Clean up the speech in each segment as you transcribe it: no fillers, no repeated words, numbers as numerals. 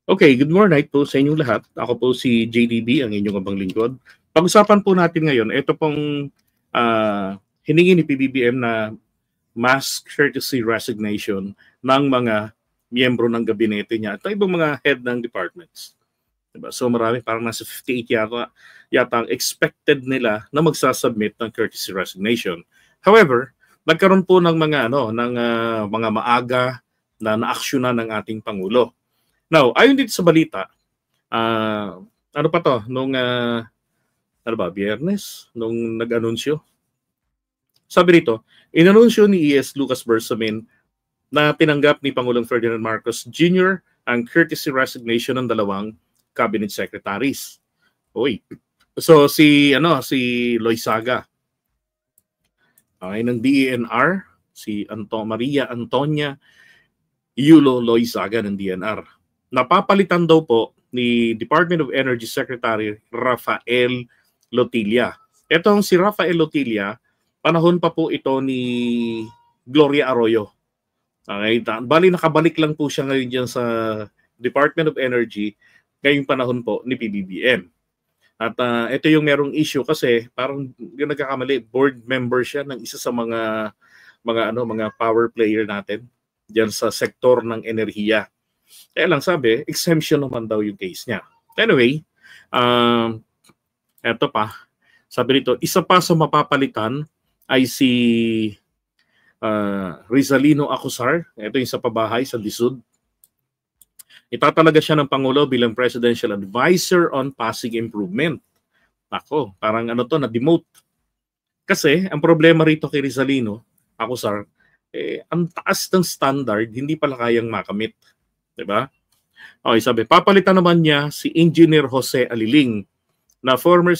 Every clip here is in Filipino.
Okay, good morning po sa inyong lahat. Ako po si JDB, ang inyong abang lingkod. Pag-usapan po natin ngayon, ito pong hiningi ni PBBM na mass courtesy resignation ng mga miyembro ng gabinete niya at ibang mga head ng departments. Diba? So marami, parang nasa 58 yata ang expected nila na magsasubmit ng courtesy resignation. However, nagkaroon po ng mga mga maaga na naaksyonan ng ating Pangulo. Now, ayon dito sa balita, ano pa to, nung Biyernes, nung nag-anunsyo. Sabi rito, inanunsyo ni E.S. Lucas Bersamin na tinanggap ni Pangulong Ferdinand Marcos Jr. ang courtesy resignation ng dalawang cabinet secretaries. Oy. So si Loizaga ay ng DENR, si Maria Antonia Yulo Loizaga ng DNR. Napapalitan daw po ni Department of Energy Secretary Rafael Lotilla. Etong si Rafael Lotilla, panahon pa po ito ni Gloria Arroyo. Okay, bali nakabalik lang po siya ngayon dyan sa Department of Energy ngayong panahon po ni PBBM. At ito yung merong issue kasi parang yung nagkakamali, board member siya ng isa sa mga power player natin diyan sa sektor ng enerhiya. Kaya lang sabi, exemption naman daw yung case niya. Anyway, eto pa. Sabi rito, isa pa sa mapapalitan ay si Rizalino Acosar. Ito yung sa pabahay sa Lisud. Itatalaga siya ng Pangulo bilang Presidential Advisor on Pasig Improvement. Ako, parang na-demote. Kasi, ang problema rito kay Rizalino Acosar, ang taas ng standard, hindi pala kayang makamit. Diba? Okay, sabi, papalitan naman niya si Engineer Jose Aliling na former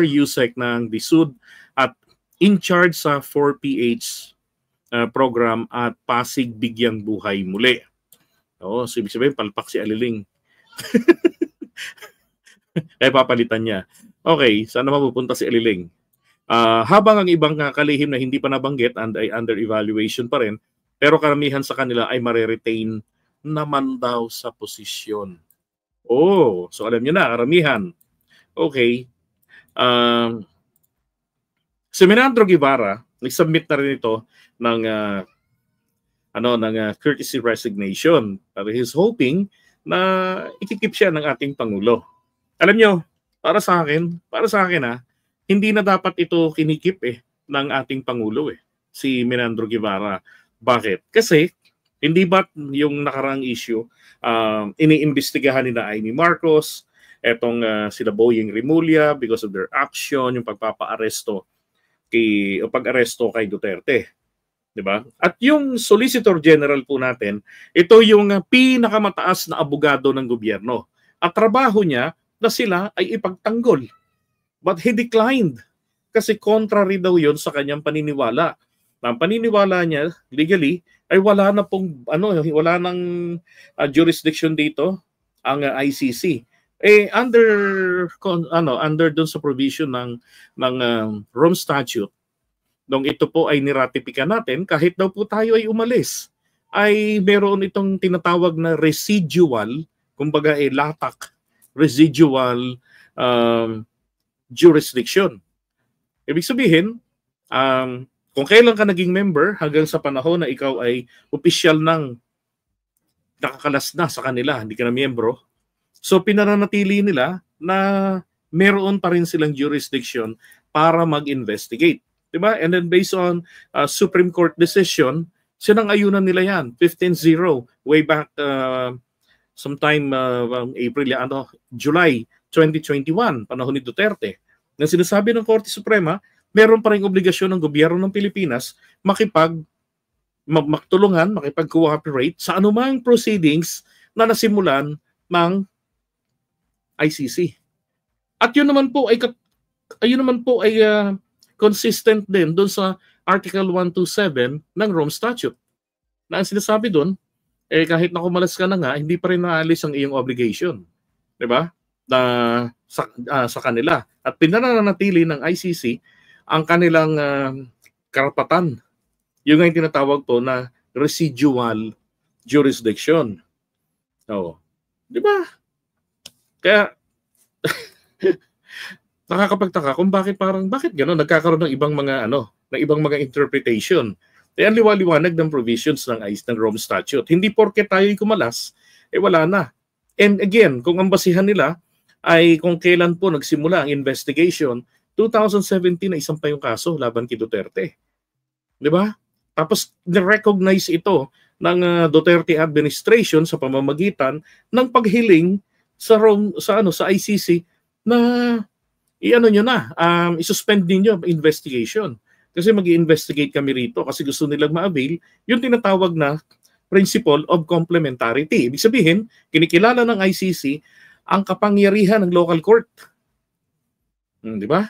USEC ng DSUD at in charge sa 4PH program at Pasig Bigyang Buhay Muli. Oo, so ibig sabihin, palpak si Aliling. Kaya papalitan niya. Okay, saan mapupunta si Aliling? Habang ang ibang kalihim na hindi pa nabanggit and ay under evaluation pa rin, pero karamihan sa kanila ay mare-retain naman daw sa posisyon. Oh, so alam niyo na, karamihan. Okay. Si Menandro Guevara, nag-submit na rin ito ng courtesy resignation. Pero he's hoping na ikikip siya ng ating Pangulo. Alam niyo, para sa akin hindi na dapat ito kinikip ng ating Pangulo si Menandro Guevara. Bakit? Kasi hindi ba yung nakarang issue, iniimbestigahan ni Amy Marcos, etong sila Boying Rimulya because of their action, yung pag-aresto kay Duterte. Diba? At yung Solicitor General po natin, ito yung pinakamataas na abogado ng gobyerno. At trabaho niya na sila ay ipagtanggol. But he declined. Kasi contrary daw yon sa kanyang paniniwala. Ang paniniwala niya legally ay wala na pong wala nang jurisdiction dito ang ICC. Under dun sa provision ng Rome Statute, nung ito po ay niratipikan natin, kahit daw po tayo ay umalis, ay meron itong tinatawag na residual, kumbaga latak, residual jurisdiction. Ibig sabihin, kung kailan ka naging member hanggang sa panahon na ikaw ay opisyal ng nakakalas na sa kanila, hindi ka na miyembro, so pinananatili nila na meron pa rin silang jurisdiction para mag-investigate. Diba? And then based on Supreme Court decision, sinang-ayunan nila yan, 15-0, way back sometime July 2021, panahon ni Duterte. Na sinasabi ng Korte Suprema, meron pa rin obligasyon ng gobyerno ng Pilipinas magtulungan, makipag-cooperate sa anumang proceedings na nasimulan ng ICC. At yun naman po ay consistent din doon sa Article 127 ng Rome Statute. Na ang sinasabi doon, kahit na kumalas ka na nga, hindi pa rin naalis ang iyong obligation. Diba? Sa kanila. At pinananatili ng ICC ang kanilang karapatan. Yung nga yung tinatawag po na residual jurisdiction. So, Di ba? Kaya nakakapagtaka kung bakit gano'n nagkakaroon ng ibang mga ng ibang mga interpretation. Kaya ang liwaliwanag ng provisions ng Rome Statute. Hindi porke tayo'y kumalas, wala na. And again, kung ang basihan nila ay kung kailan po nagsimula ang investigation, 2017 na isang pa yung kaso laban kay Duterte. Di ba? Tapos ni-recognize ito ng Duterte administration sa pamamagitan ng paghiling sa ICC na i-suspend ninyo investigation. Kasi mag-i-investigate kami rito kasi gusto nilang ma-avail yung tinatawag na principle of complementarity. Ibig sabihin, kinikilala ng ICC ang kapangyarihan ng local court. Di ba?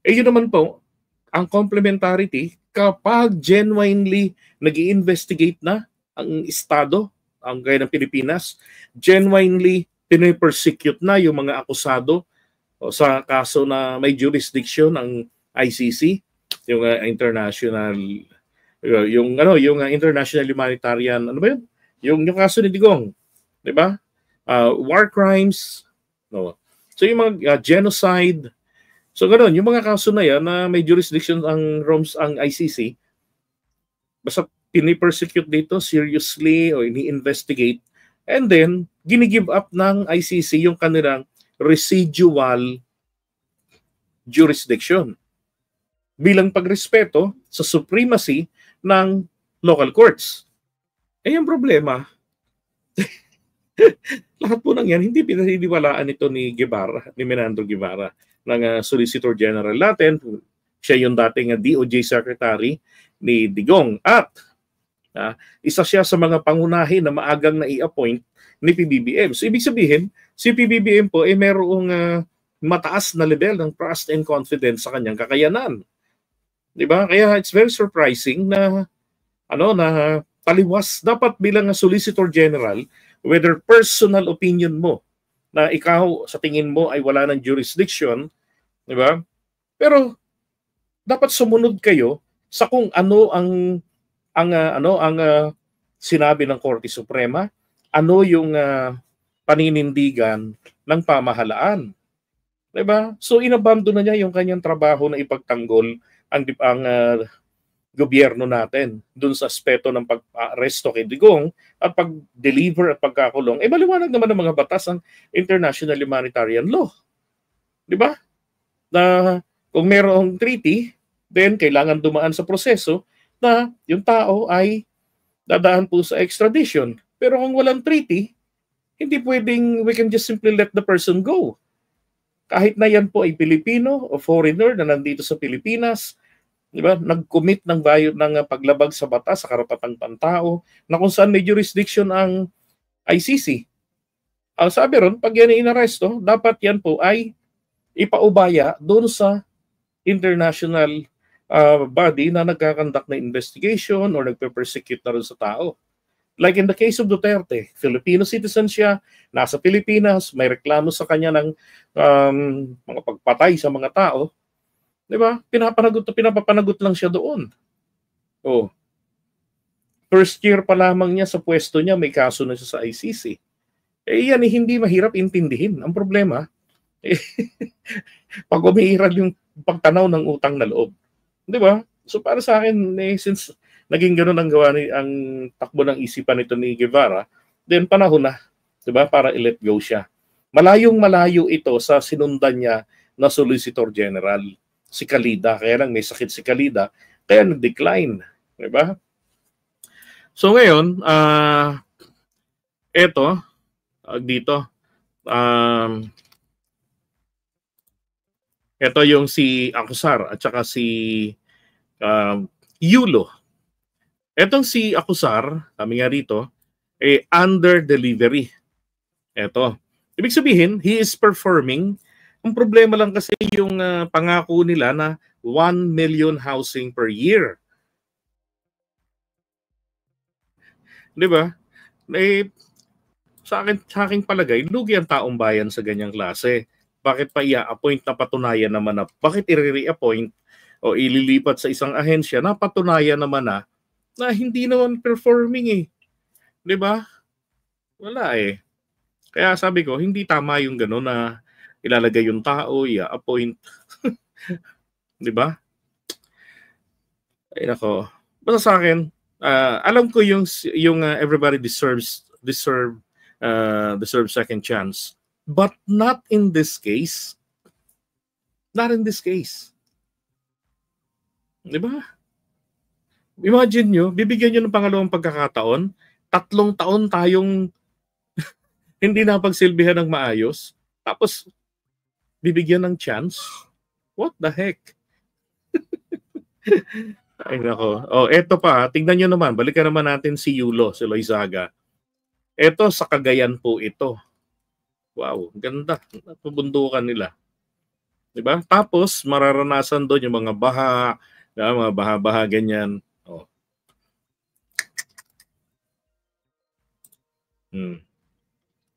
Yun naman po, ang complementarity kapag genuinely nag-i-investigate na ang Estado, ang gaya ng Pilipinas, genuinely pinipersecute na yung mga akusado sa kaso na may jurisdiction ng ICC, yung international international humanitarian, ano ba yun? Yung kaso ni Digong, 'di ba? War crimes, no. So yung mga genocide. So ganoon, yung mga kaso na yan na may jurisdiction ang ICC, basta pinipersecute dito seriously o ini-investigate, and then gini-give up ng ICC yung kanilang residual jurisdiction bilang pagrespeto sa supremacy ng local courts. Yung problema, lahat po ng yan, hindi pinaniniwalaan ito ni Menandro Guevara, ng Solicitor General natin. Siya yung dating DOJ Secretary ni Digong. At isa siya sa mga pangunahin na maagang na-i-appoint ni PBBM. So ibig sabihin, si PBBM po mayroong mataas na level ng trust and confidence sa kanyang kakayanan. 'Di ba? Kaya it's very surprising na na taliwas dapat bilang Solicitor General, whether personal opinion mo na ikaw sa tingin mo ay wala ng jurisdiction, 'di ba? Pero dapat sumunod kayo sa kung ano ang sinabi ng Korte Suprema, ano yung paninindigan ng pamahalaan. 'Di ba? So inabandon na niya yung kanyang trabaho na ipagtanggol ang gobyerno natin dun sa aspeto ng pag-aresto kay Digong at pag-deliver at pagkakulong. Maliwanag naman ng mga batas ang international humanitarian law. 'Di ba? Na kung mayroong treaty, then kailangan dumaan sa proseso na yung tao ay dadaan po sa extradition. Pero kung walang treaty, hindi pwedeng we can just simply let the person go. Kahit na yan po ay Pilipino o foreigner na nandito sa Pilipinas, 'di ba? Nag-commit ng paglabag sa batas sa karapatang pantao na kung saan may jurisdiction ang ICC. Ang sabi ron, pag yan inaresto, dapat yan po ay ipaubaya doon sa international body na nagkakandak na investigation or nagpe-persecute na rin sa tao. Like in the case of Duterte, Filipino citizen siya, nasa Pilipinas, may reklamo sa kanya ng mga pagpatay sa mga tao. 'Di ba? Pinapapanagot lang siya doon. First year pa lamang niya sa pwesto niya, may kaso na siya sa ICC. Yan hindi mahirap intindihin. Ang problema, pag umiiral yung pagtanaw ng utang na loob. 'Di ba? So para sa akin, since naging ganoon ang takbo ng isipan nito ni Guevara, then panahon na, 'di ba, para i-let go siya. Malayong-malayo ito sa sinundan niya na Solicitor General, si Calida. Kaya lang may sakit si Calida, kaya nag-decline, 'di ba? So ngayon, ito yung si Acuzar at saka si Yulo. Etong si Acuzar, kami nga rito, under delivery. Ito. Ibig sabihin, he is performing. Ang problema lang kasi yung pangako nila na 1 million housing per year. 'Di ba? Sa aking palagay, lugi ang taong bayan sa ganyang klase. Bakit pa i-appoint na patunayan naman na, bakit i-re-appoint o ililipat sa isang ahensya na patunayan naman na hindi naman performing 'Di ba? Wala Kaya sabi ko, hindi tama yung gano'n na ilalagay yung tao, i-appoint, 'di ba? Ay nako. Basta sa akin, alam ko yung everybody deserve second chance. But not in this case. Not in this case. 'Di ba? Imagine nyo, bibigyan nyo ng pangalawang pagkakataon, 3 taon tayong hindi napagsilbihan ng maayos, tapos bibigyan ng chance? What the heck? Ay nako. Oh, eto pa, tingnan nyo naman, balikan naman natin si Yulo, si Loizaga. Eto sa Cagayan po ito. Wow, ganda. Pabundukan nila. 'Di ba? Tapos mararanasan doon yung mga baha, mga baha-baha ganyan. Oh.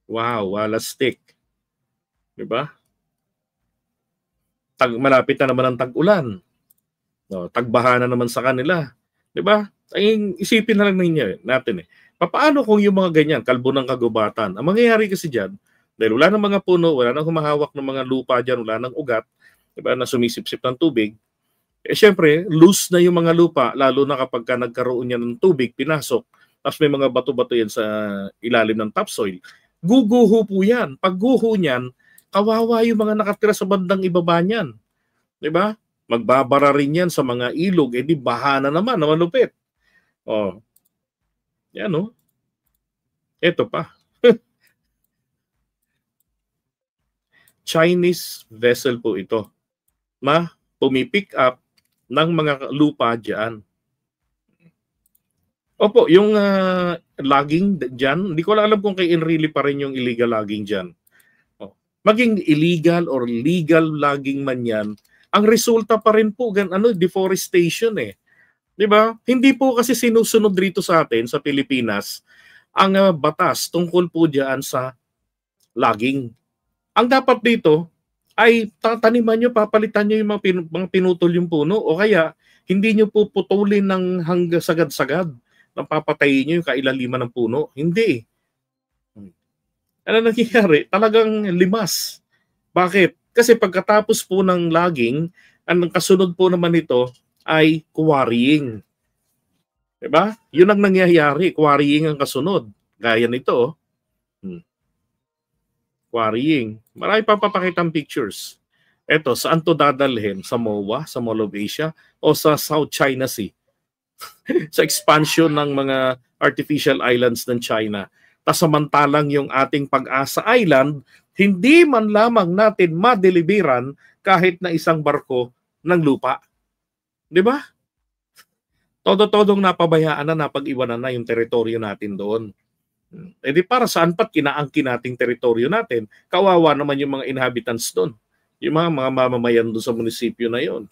Wow, wala stick. 'Di ba? Malapit na naman ang tag-ulan. No, tagbaha na naman sa kanila. 'Di ba? Ay isipin na lang natin papaano kung yung mga ganyan, kalbo ng kagubatan? Ang mangyayari kasi diyan, dahil wala nang mga puno, wala nang humahawak ng mga lupa diyan, wala nang ugat, 'di ba, na sumisipsip ng tubig. Syempre, loose na yung mga lupa, lalo na kapag nagkaroon yan ng tubig, pinasok, tapos may mga bato-bato yan sa ilalim ng topsoil. Guguho po yan. Pag guho niyan, kawawa yung mga nakatira sa bandang ibaba niyan. 'Di ba? Magbabara rin yan sa mga ilog, di baha na naman, na malupit. Oh. Yan, no? Ito pa. Chinese vessel po ito. Pumipick up ng mga lupa diyan. Opo, yung logging diyan, hindi ko alam kung kay Enrile pa rin yung illegal logging diyan. Oh. Maging illegal or legal logging man yan, ang resulta pa rin po deforestation eh. 'Di ba? Hindi po kasi sinusunod dito sa atin sa Pilipinas ang batas tungkol po diyan sa logging. Ang dapat dito ay tataniman nyo, papalitan nyo yung mga pinutol yung puno, o kaya hindi nyo po putulin ng hanggang sagad-sagad nang papatayin nyo yung kailaliman ng puno. Hindi. Ano nangyayari? Talagang limas. Bakit? Kasi pagkatapos po ng logging, ang kasunod po naman nito ay quarrying. Diba? Yun ang nangyayari. Quarrying ang kasunod. Gaya nito. Quarrying. Marami pa papakitang pictures. Eto, saan to dadalhin? Sa MOA, sa Mall of Asia, o sa South China Sea? Sa expansion ng mga artificial islands ng China. Samantalang yung ating Pag-asa Island, hindi man lamang natin madeliveran kahit na isang barko ng lupa. Di ba? Todo-todong napabayaan na, napag-iwanan na yung teritoryo natin doon. Di para saan pat kinaangkin nating teritoryo natin? Kawawa naman yung mga inhabitants doon. Yung mga mamamayan doon sa munisipyo na yon.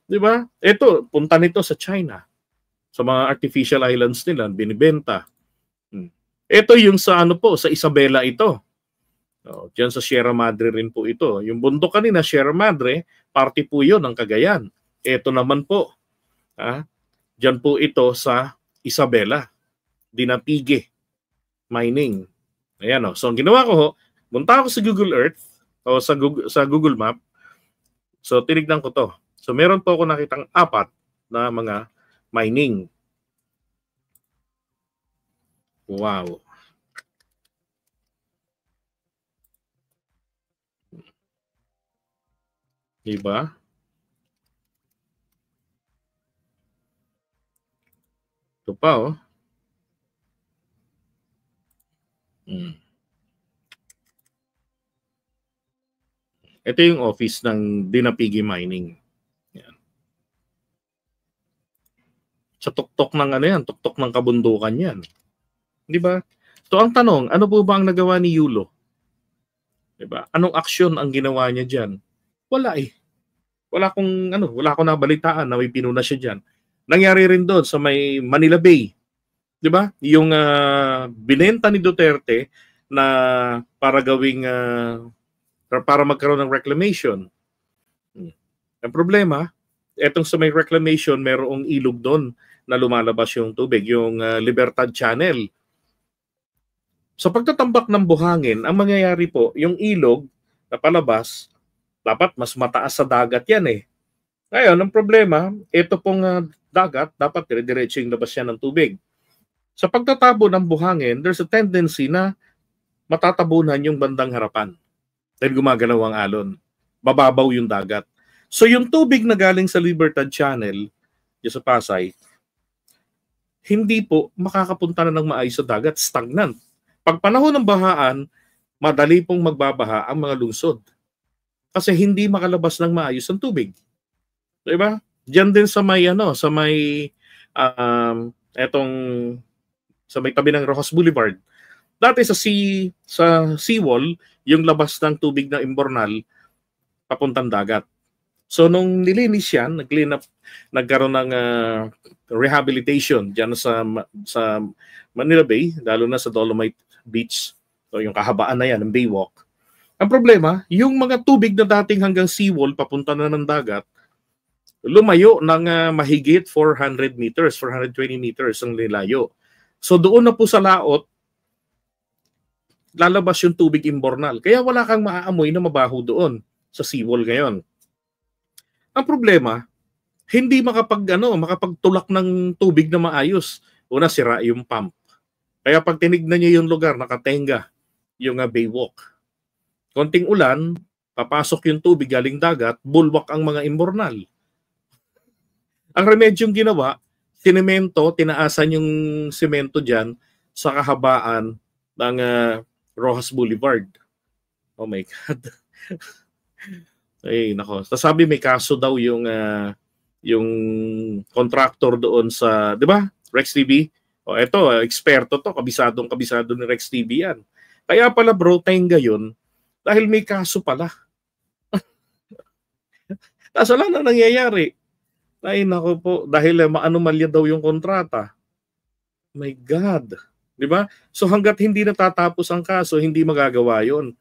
Di ba? Ito, punta nito sa China. Sa mga artificial islands nila, binibenta. Ito yung sa sa Isabela ito. Diyan sa Sierra Madre rin po ito. Yung bundok kanina, Sierra Madre, party po yun ng Cagayan. Ito naman po. Diyan po ito sa Isabela. Dinapige mining. Ayan. So ang ginawa ko, punta ako sa Google Earth o sa Google Map. So tinignan ko to. So meron po ako nakitang 4 na mga mining. Wow. Diba? Ito pa, oh. Ito yung office ng Dinapige Mining. Yan. Sa tuktok ng tuktok ng kabundukan yan. Di ba? So ang tanong, ano po ba ang nagawa ni Yulo? Di ba? Anong aksyon ang ginawa niya diyan? Wala eh. Wala akong nabalitaan na may pinuna siya diyan. Nangyari rin doon sa may Manila Bay. 'Di ba? Yung binenta ni Duterte na para gawing para magkaroon ng reclamation. Ang problema, etong sa may reclamation, merong ilog doon na lumalabas yung tubig, yung Libertad Channel. Sa pagtatambak ng buhangin, ang mangyayari po, yung ilog na palabas, dapat mas mataas sa dagat yan eh. Ngayon, ang problema, ito pong dagat, dapat dire-diretso yung labas yan ng tubig. Sa pagtatabo ng buhangin, there's a tendency na matatabunan yung bandang harapan dahil gumagalaw ang alon. Bababaw yung dagat. So yung tubig na galing sa Libertad Channel, yung sa Pasay, hindi po makakapunta na ng maayos sa dagat, stagnant. Pag panahon ng bahaan, madali pong magbabaha ang mga lungsod. Kasi hindi makalabas ng maayos ang tubig. Diba? Diyan din sa may sa may etong sa may tabi ng Rojas Boulevard. Dati sa seawall, yung labas ng tubig ng Imbornal papuntang dagat. So nung nilinis yan, nagkaroon ng rehabilitation diyan sa Manila Bay, lalo na sa Dolomite Beach. So yung kahabaan na yan ng Baywalk. Ang problema, yung mga tubig na dating hanggang seawall papunta na ng dagat, lumayo ng mahigit 400 meters, 420 meters ang nilayo. So doon na po sa laot, lalabas yung tubig Imbornal. Kaya wala kang maaamoy na mabaho doon sa seawall ngayon. Ang problema, hindi makapagtulak ng tubig na maayos. Una, sira yung pump. Kaya pag tinignan niyo yung lugar, nakatenga yung Baywalk. Konting ulan, papasok yung tubig galing dagat, bulwak ang mga Imbornal. Ang remedyong ginawa, sinemento, tinaasan yung semento dyan sa kahabaan ng Rojas Boulevard. Oh my God. Ay, nako. Sabi may kaso daw yung contractor doon sa, 'di ba? Rex TV. O eto, eksperto to, kabisado ni Rex TV yan. Kaya pala bro, tenga yun dahil may kaso pala. Tapos wala na nangyayari. Ay, nako po, dahil maanomalya daw yung kontrata. My God. 'Di ba? So hangga't hindi natatapos ang kaso, hindi magagawa 'yon.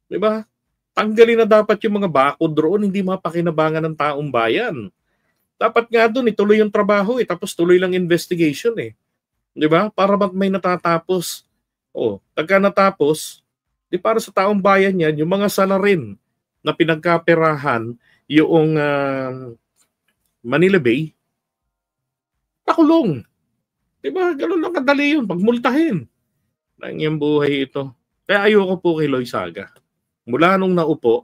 'Di ba? Tanggalin na dapat yung mga bakod roon, hindi mapakinabangan ng taong bayan. Dapat nga doon ituloy yung trabaho tapos tuloy lang investigation 'Di ba? Para may natatapos. Pagka natapos, di para sa taong bayan 'yan, yung mga salarin na pinagkaperahan yung Manila Bay, nakulong. Di ba? Ganun lang kadali yun, pagmultahin. Nang buhay ito. Kaya ayoko po kay Loyzaga. Mula nung naupo,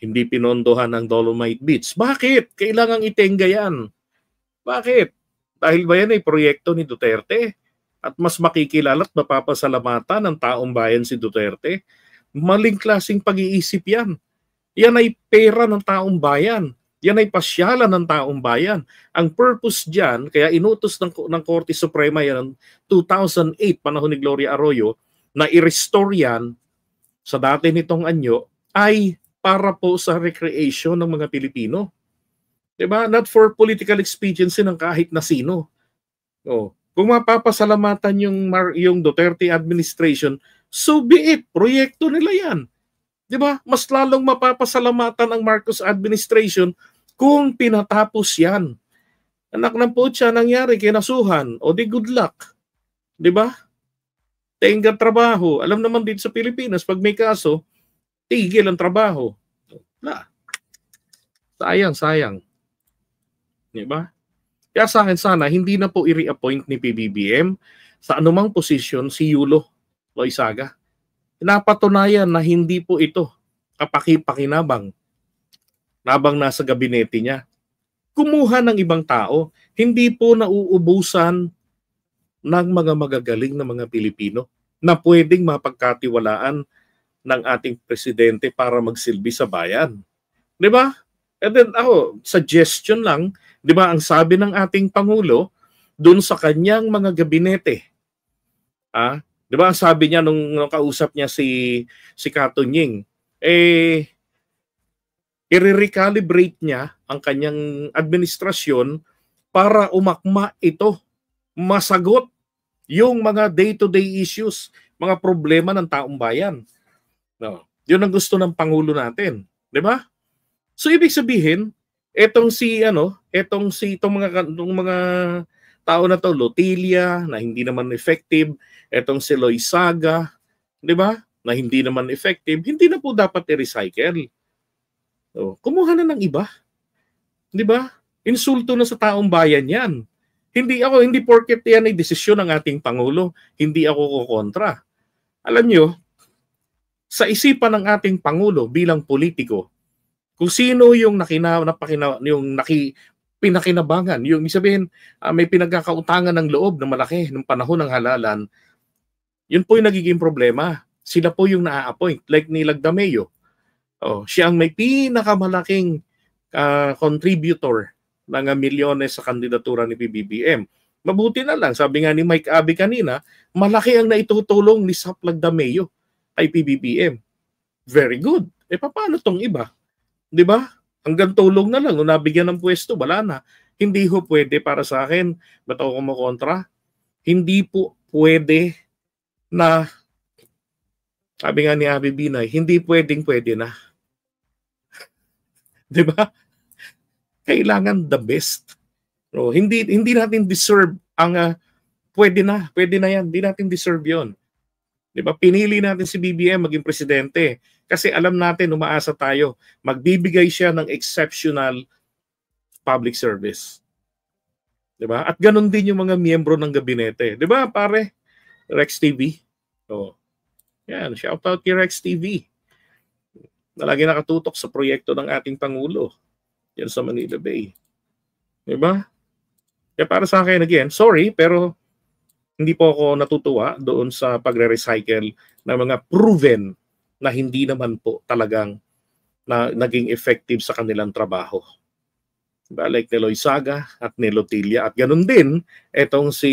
hindi pinondohan ng Dolomite Beach. Bakit? Kailangang itenga yan. Bakit? Dahil ba yan ay proyekto ni Duterte? At mas makikilala at mapapasalamatan ng taong bayan si Duterte? Maling klaseng pag-iisip yan. Yan ay pera ng taong bayan. Yan ay pasyalan ng taong bayan. Ang purpose dyan, kaya inutos ng Korte Suprema yan 2008, panahon ni Gloria Arroyo, na i-restore yan sa dati nitong anyo, ay para po sa recreation ng mga Pilipino. Diba? Not for political expediency ng kahit na sino. Kung mapapasalamatan yung Duterte administration, so be it. Proyekto nila yan. Diba? Mas lalong mapapasalamatan ang Marcos administration kung pinatapos yan. Anak ng putya, nangyari, kinasuhan. O di good luck. Diba? Tenga trabaho. Alam naman dito sa Pilipinas, pag may kaso, tigil ang trabaho. Sayang. Diba? Kaya sa akin sana, hindi na po i-reappoint ni PBBM sa anumang posisyon si Yulo Loyzaga. Napatunayan na hindi po ito kapaki-pakinabang habang nasa gabinete niya. Kumuha ng ibang tao, hindi po nauubusan ng mga magagaling na mga Pilipino na pwedeng mapagkatiwalaan ng ating presidente para magsilbi sa bayan. Di ba? And then suggestion lang, di ba ang sabi ng ating Pangulo dun sa kanyang mga gabinete, di ba ang sabi niya nung kausap niya si Kato Nying, i-recalibrate niya ang kanyang administrasyon para umakma ito, masagot yung mga day-to-day issues, mga problema ng taong bayan. Yun ang gusto ng Pangulo natin, di ba? So ibig sabihin, itong mga tao na to, Lotilla, na hindi naman effective, itong si Loyzaga, 'di ba? Na hindi naman effective, hindi na po dapat i-recycle. Oh, kumuha na ng iba, 'di ba? Insulto na sa taong bayan 'yan. Hindi porket 'yan ay desisyon ng ating pangulo, hindi ako kokontra. Alam niyo, sa isipan ng ating pangulo bilang politiko, kung sino yung pinakinabangan, yung sabihin, may pinagkakautangan ng loob na malaki ng panahon ng halalan, yun po yung nagiging problema. Sila po yung na-appoint, like ni Lagdameo. Oh, siya ang may pinakamalaking contributor ng milyones sa kandidatura ni PBBM. Mabuti na lang, sabi nga ni Mike Abby kanina, malaki ang naitutulong ni Sap Lagdameo kay PBBM. Very good. Paano tong iba? 'Di ba? Hanggang tulong na lang, nung nabigyan ng pwesto, wala na. Hindi ho pwede para sa akin, ba't ako kumokontra? Hindi po pwede na, sabi nga ni Abby Binay, hindi pwede na. 'Di ba? Kailangan the best. So, hindi natin deserve ang pwede na yan. Hindi natin deserve 'yon. 'Di ba? Pinili natin si BBM maging presidente kasi alam natin, umaasa tayo, magbibigay siya ng exceptional public service. 'Di ba? At ganun din yung mga miyembro ng gabinete. 'Di ba, pare? Rex TV. Oh. Yan, shout out kay Rex TV. Na lagi nakatutok sa proyekto ng ating pangulo. Yan sa Manila Bay. 'Di ba? Kaya para sa akin, again, sorry, pero hindi po ako natutuwa doon sa pagre-recycle ng mga proven na hindi naman po talagang naging effective sa kanilang trabaho. Diba? Like ni Loizaga at ni Lotilla. At ganun din, etong si